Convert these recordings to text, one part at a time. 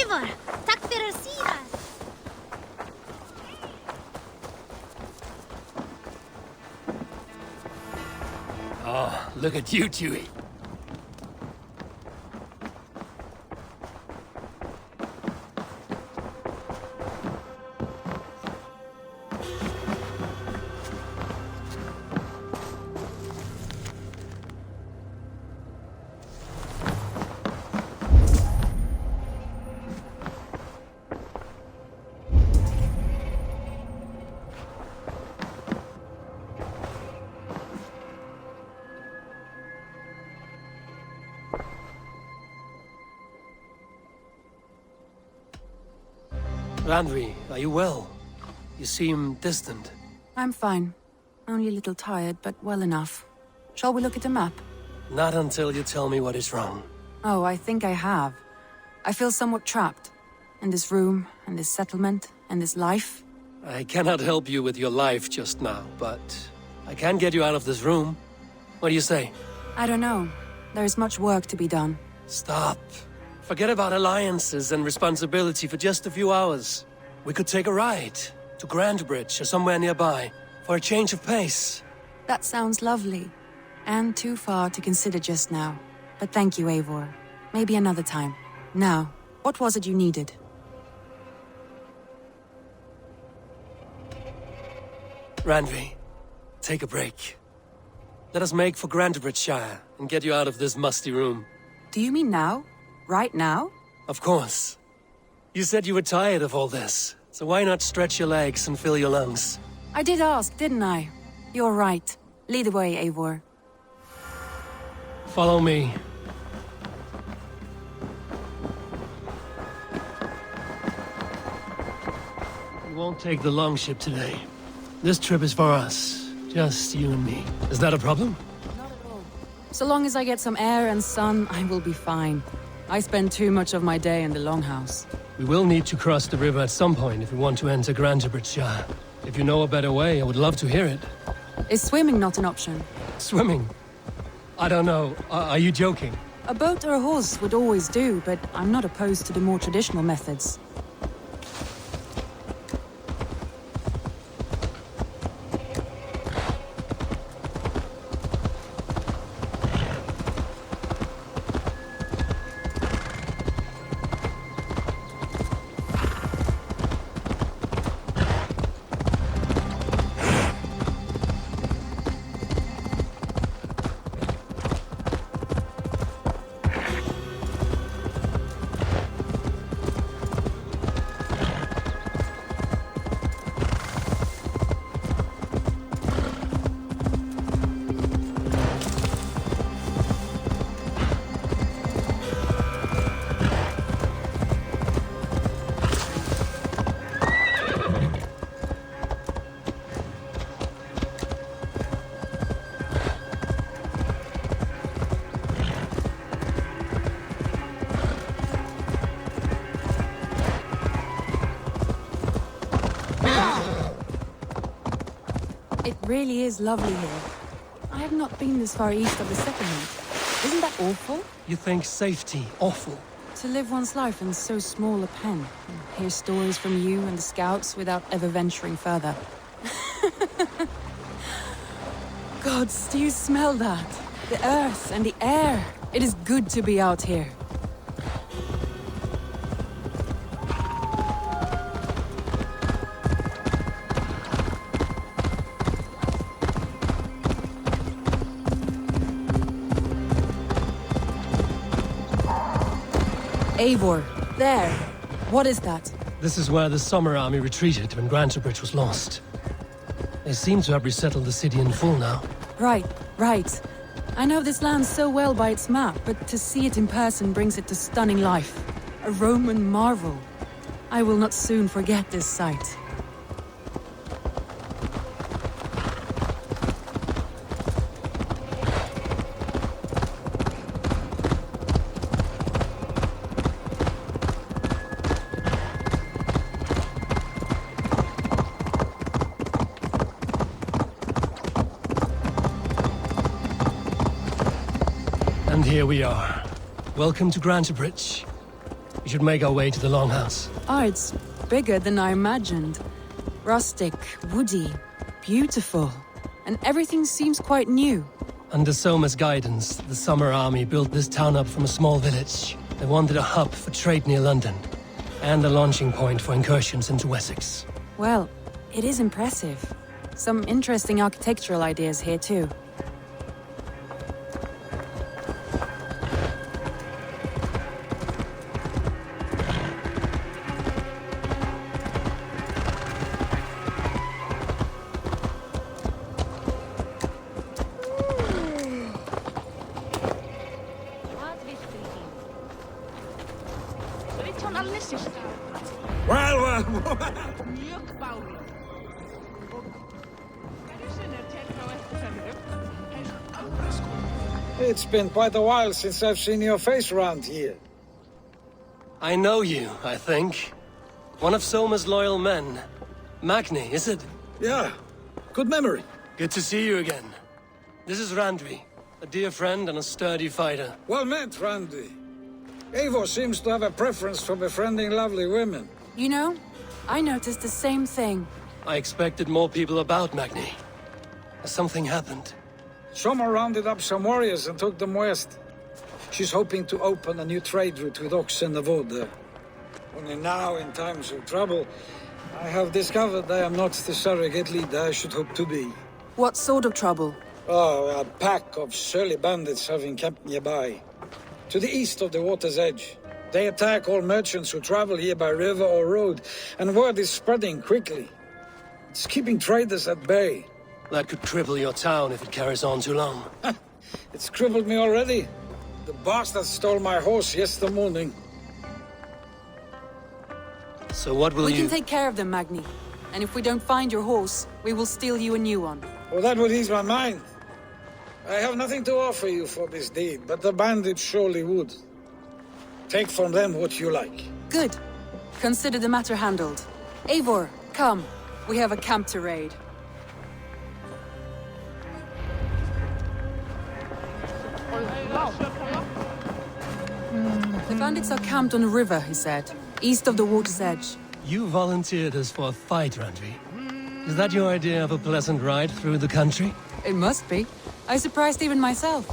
Eivor, tack för sidan. Oh, look at you two. Randvi, are you well? You seem distant. I'm fine. Only a little tired, but well enough. Shall we look at the map? Not until you tell me what is wrong. Oh, I think I have. I feel somewhat trapped. In this room, and this settlement, and this life. I cannot help you with your life just now, but I can get you out of this room. What do you say? I don't know. There is much work to be done. Stop. Forget about alliances and responsibility for just a few hours. We could take a ride to Grandbridge or somewhere nearby for a change of pace. That sounds lovely. And too far to consider just now. But thank you, Eivor. Maybe another time. Now, what was it you needed? Randvi, take a break. Let us make for Grandbridgeshire and get you out of this musty room. Do you mean now? Right now? Of course. You said you were tired of all this, so why not stretch your legs and fill your lungs? I did ask, didn't I? You're right. Lead the way, Eivor. Follow me. We won't take the longship today. This trip is for us. Just you and me. Is that a problem? Not at all. So long as I get some air and sun, I will be fine. I spend too much of my day in the longhouse. We will need to cross the river at some point if we want to enter Grandbridgeshire. If you know a better way, I would love to hear it. Is swimming not an option? Swimming? I don't know. Are you joking? A boat or a horse would always do, but I'm not opposed to the more traditional methods. It really is lovely here. I have not been this far east of the settlement. Isn't that awful? You think safety awful? To live one's life in so small a pen, and hear stories from you and the scouts without ever venturing further. Gods, do you smell that? The earth and the air. It is good to be out here. Eivor, there. What is that? This is where the Summer Army retreated when Grantebridge was lost. They seem to have resettled the city in full now. Right. I know this land so well by its map, but to see it in person brings it to stunning life. A Roman marvel. I will not soon forget this sight. And here we are. Welcome to Grantebridge. We should make our way to the Longhouse. Oh, it's bigger than I imagined. Rustic, woody, beautiful. And everything seems quite new. Under Soma's guidance, the Summer Army built this town up from a small village. They wanted a hub for trade near London, and a launching point for incursions into Wessex. Well, it is impressive. Some interesting architectural ideas here too. Well. It's been quite a while since I've seen your face around here. I know you, I think. One of Soma's loyal men. Magni, is it? Yeah, good memory. Good to see you again. This is Randvi, a dear friend and a sturdy fighter. Well met, Randy. Eivor seems to have a preference for befriending lovely women. You know, I noticed the same thing. I expected more people about Magni. Has something happened? Soma rounded up some warriors and took them west. She's hoping to open a new trade route with Ox and the Wood there. Only now, in times of trouble, I have discovered I am not the surrogate leader I should hope to be. What sort of trouble? Oh, a pack of surly bandits have encamped nearby. To the east of the water's edge. They attack all merchants who travel here by river or road, and word is spreading quickly. It's keeping traders at bay. That could cripple your town if it carries on too long. It's crippled me already. The bastard stole my horse yesterday morning. So what will We you... can take care of them, Magni. And if we don't find your horse, we will steal you a new one. Well, that would ease my mind. I have nothing to offer you for this deed, but the bandits surely would. Take from them what you like. Good. Consider the matter handled. Eivor, come. We have a camp to raid. The bandits are camped on a river, he said, east of the water's edge. You volunteered us for a fight, Randvi. Is that your idea of a pleasant ride through the country? It must be. I surprised even myself.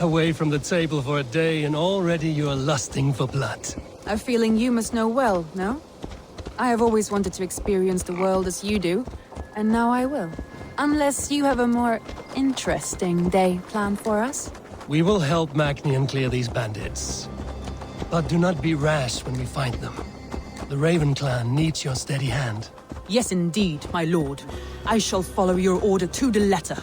Away from the table for a day and already you're lusting for blood. A feeling you must know well, no? I have always wanted to experience the world as you do, and now I will. Unless you have a more interesting day planned for us? We will help Magnian clear these bandits. But do not be rash when we find them. The Raven clan needs your steady hand. Yes, indeed, my lord. I shall follow your order to the letter.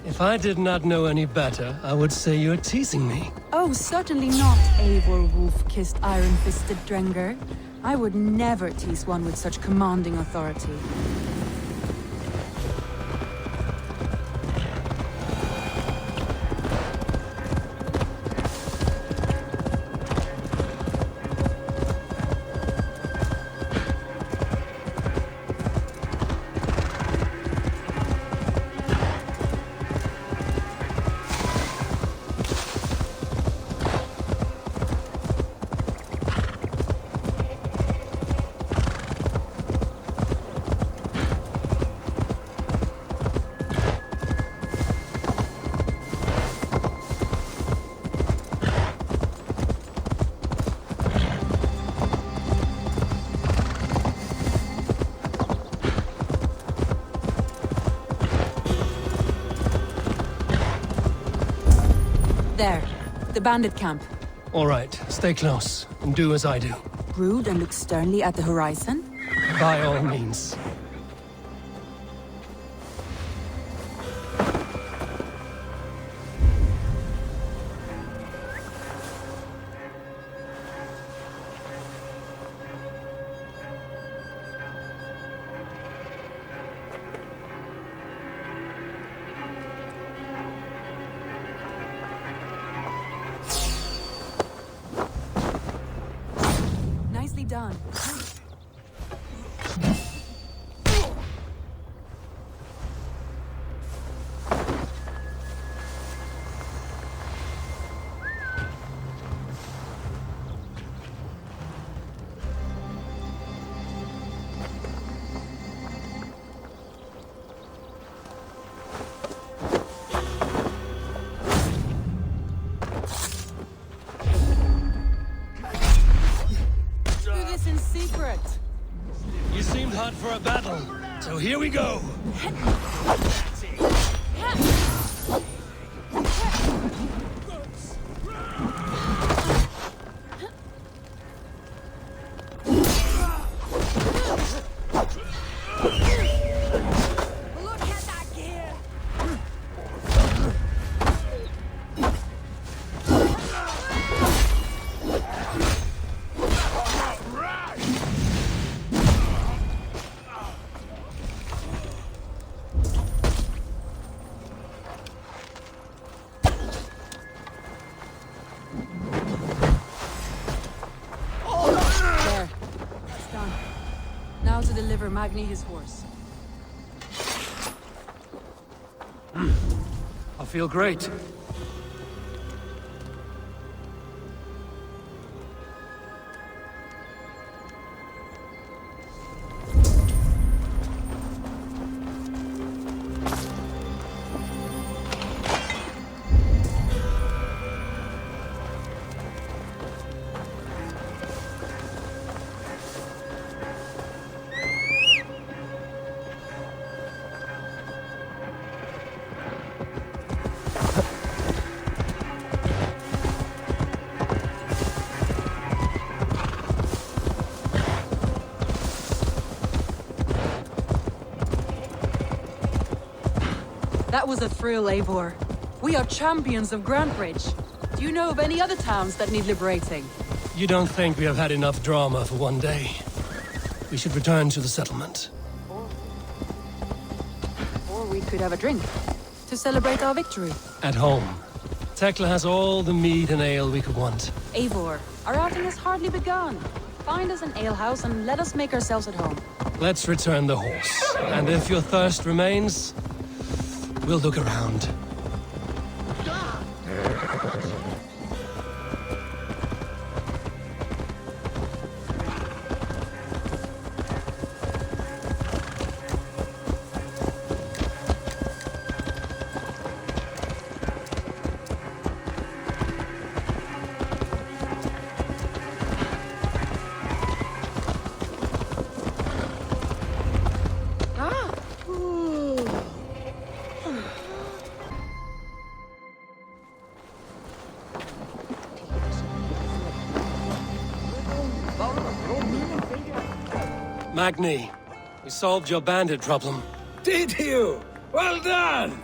If I did not know any better, I would say you're teasing me. Oh, certainly not, Eivor wolf-kissed iron-fisted Drenger. I would never tease one with such commanding authority. There, the bandit camp. All right, stay close and do as I do. Brood and look sternly at the horizon? By all means. Nicely done. hot for a battle, so here we go. To deliver Magni his horse. I feel great. That was a thrill, Eivor. We are champions of Grantebridge. Do you know of any other towns that need liberating? You don't think we have had enough drama for one day? We should return to the settlement. Or we could have a drink to celebrate our victory. At home. Tekla has all the mead and ale we could want. Eivor, our outing has hardly begun. Find us an alehouse and let us make ourselves at home. Let's return the horse. And if your thirst remains, we'll look around. Magni, we solved your bandit problem. Did you? Well done!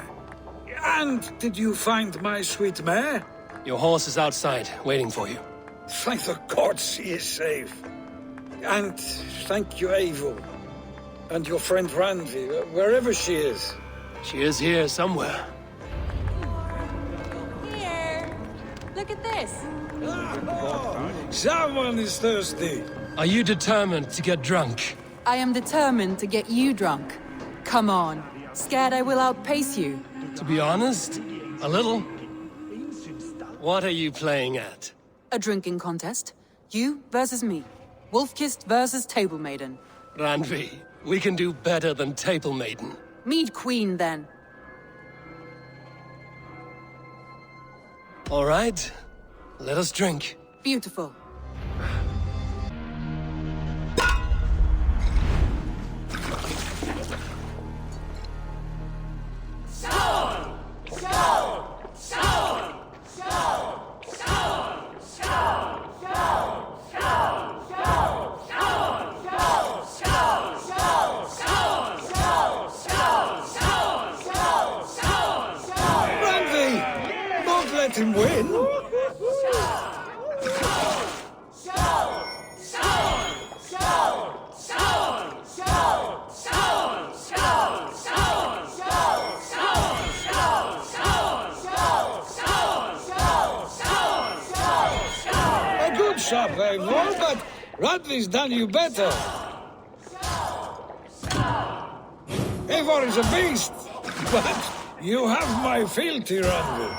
And did you find my sweet mare? Your horse is outside, waiting for you. Thank the gods she is safe. And thank you, Eivor. And your friend Randvi, wherever she is. She is here somewhere. Here! Look at this! Someone is thirsty. Are you determined to get drunk? I am determined to get you drunk. Come on. Scared I will outpace you? To be honest, a little. What are you playing at? A drinking contest. You versus me. Wolf-kissed versus Table Maiden. Randvi, we can do better than Table Maiden. Mead Queen, then. All right, let us drink. Beautiful. Let him win. A good shot, Eivor, but Radley's done you better. Eivor is a beast, but you have my fealty, Radley.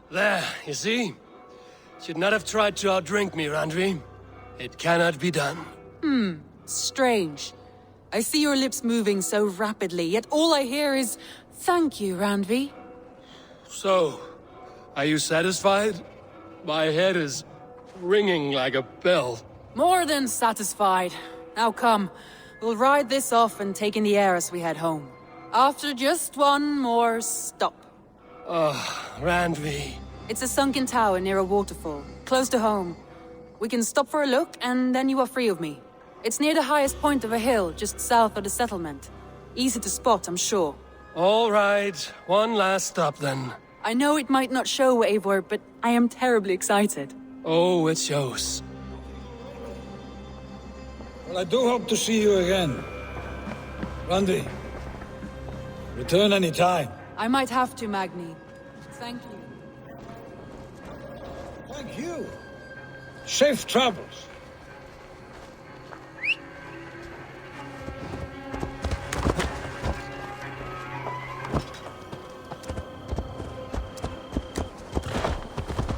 There, you see? Should not have tried to outdrink me, Randvi. It cannot be done. Strange. I see your lips moving so rapidly, yet all I hear is, "Thank you, Randvi." So, are you satisfied? My head is ringing like a bell. More than satisfied. Now come, we'll ride this off and take in the air as we head home. After just one more stop. Randvi. It's a sunken tower near a waterfall, close to home. We can stop for a look, and then you are free of me. It's near the highest point of a hill, just south of the settlement. Easy to spot, I'm sure. All right, one last stop then. I know it might not show, Eivor, but I am terribly excited. Oh, it shows. Well, I do hope to see you again. Randy, return any time. I might have to, Magni. Thank you. Thank you. Safe travels.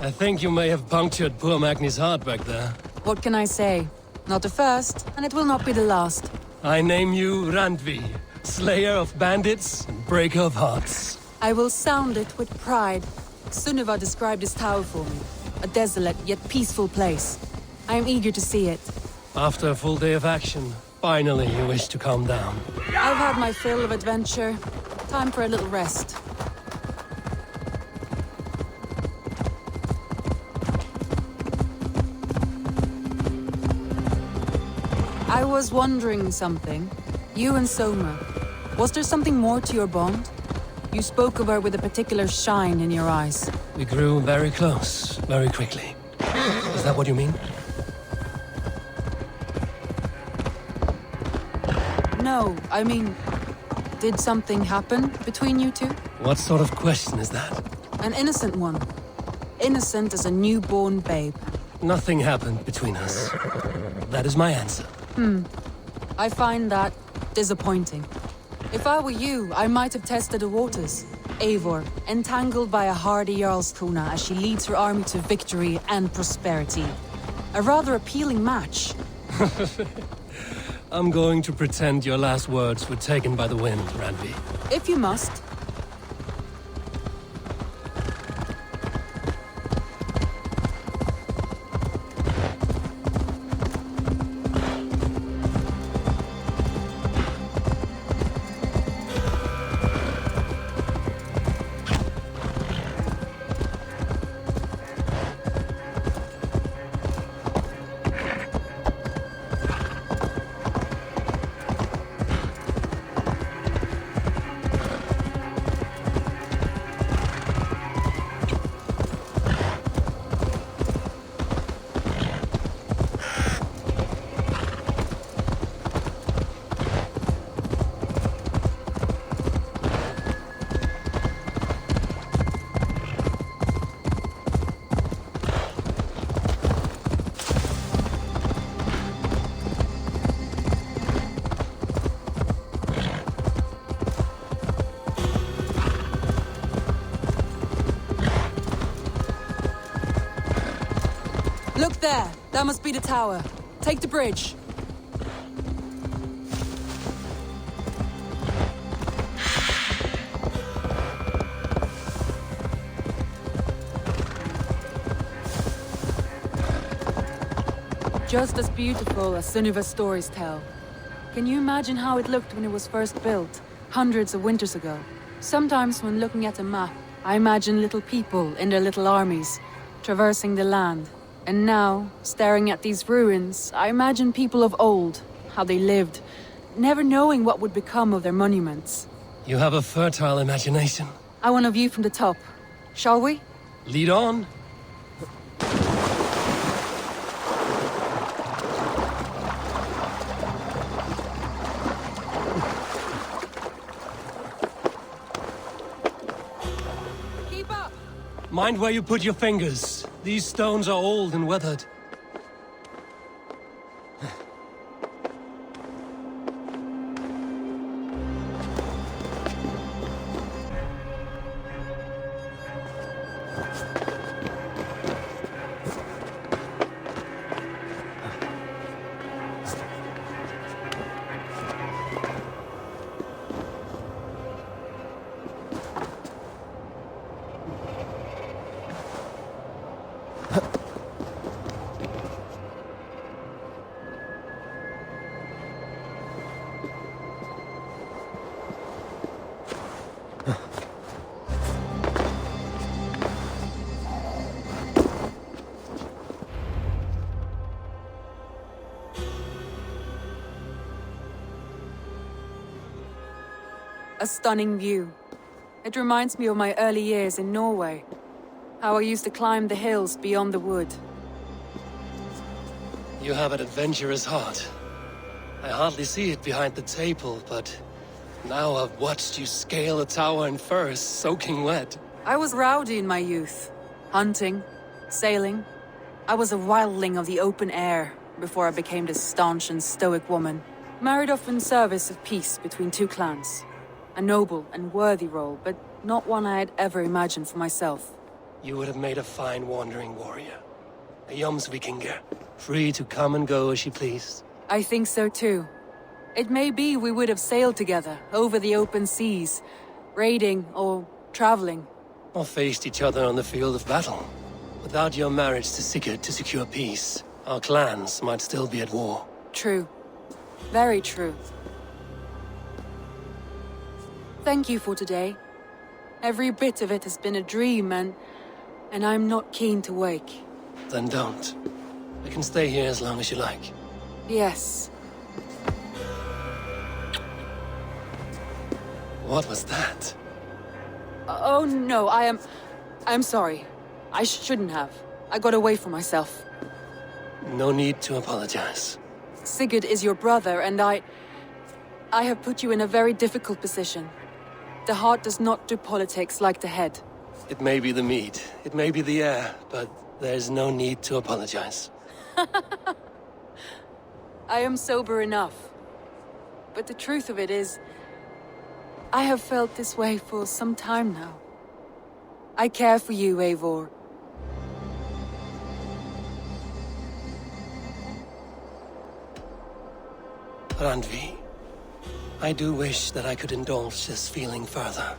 I think you may have punctured poor Magni's heart back there. What can I say? Not the first, and it will not be the last. I name you Randvi, slayer of bandits and breaker of hearts. I will sound it with pride. Sunniva described this tower for me. A desolate yet peaceful place. I am eager to see it. After a full day of action, finally you wish to calm down. I've had my fill of adventure. Time for a little rest. I was wondering something. You and Soma. Was there something more to your bond? You spoke of her with a particular shine in your eyes. We grew very close, very quickly. Is that what you mean? No, I mean... Did something happen between you two? What sort of question is that? An innocent one. Innocent as a newborn babe. Nothing happened between us. That is my answer. I find that disappointing. If I were you, I might have tested the waters. Eivor, entangled by a hardy Jarlskona as she leads her army to victory and prosperity. A rather appealing match. I'm going to pretend your last words were taken by the wind, Randvi. If you must. Look there! That must be the tower. Take the bridge. Just as beautiful as Sunniva's stories tell. Can you imagine how it looked when it was first built, hundreds of winters ago? Sometimes when looking at a map, I imagine little people in their little armies, traversing the land. And now, staring at these ruins, I imagine people of old, how they lived, never knowing what would become of their monuments. You have a fertile imagination. I want a view from the top. Shall we? Lead on. Keep up! Mind where you put your fingers. These stones are old and weathered. A stunning view. It reminds me of my early years in Norway. How I used to climb the hills beyond the wood. You have an adventurous heart. I hardly see it behind the table, but now I've watched you scale a tower in furs, soaking wet. I was rowdy in my youth. Hunting, sailing. I was a wildling of the open air before I became this staunch and stoic woman. Married off in service of peace between two clans. A noble and worthy role, but not one I had ever imagined for myself. You would have made a fine wandering warrior. A Jomsvikinger, free to come and go as she pleased. I think so too. It may be we would have sailed together over the open seas, raiding or traveling. Or faced each other on the field of battle. Without your marriage to Sigurd to secure peace, our clans might still be at war. True. Very true. Thank you for today. Every bit of it has been a dream, and I'm not keen to wake. Then don't. I can stay here as long as you like. Yes. What was that? Oh no, I'm sorry. I shouldn't have. I got away from myself. No need to apologize. Sigurd is your brother, and I have put you in a very difficult position. The heart does not do politics like the head. It may be the meat, it may be the air, but there's no need to apologize. I am sober enough. But the truth of it is, I have felt this way for some time now. I care for you, Eivor. Randvi, I do wish that I could indulge this feeling further.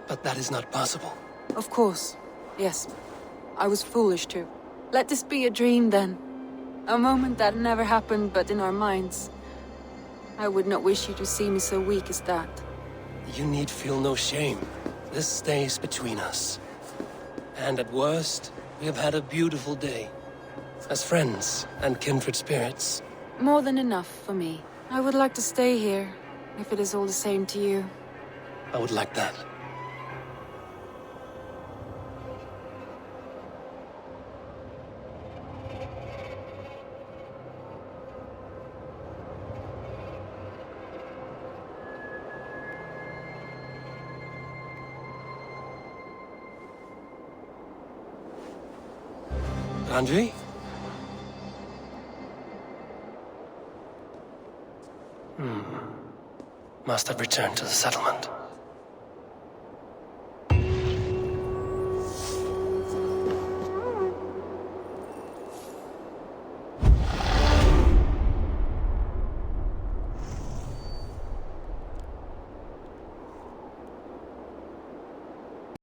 But that is not possible. Of course. Yes. I was foolish too. Let this be a dream then. A moment that never happened but in our minds. I would not wish you to see me so weak as that. You need feel no shame. This stays between us. And at worst, we have had a beautiful day. As friends and kindred spirits. More than enough for me. I would like to stay here, if it is all the same to you. I would like that. Randvi? Must have returned to the settlement.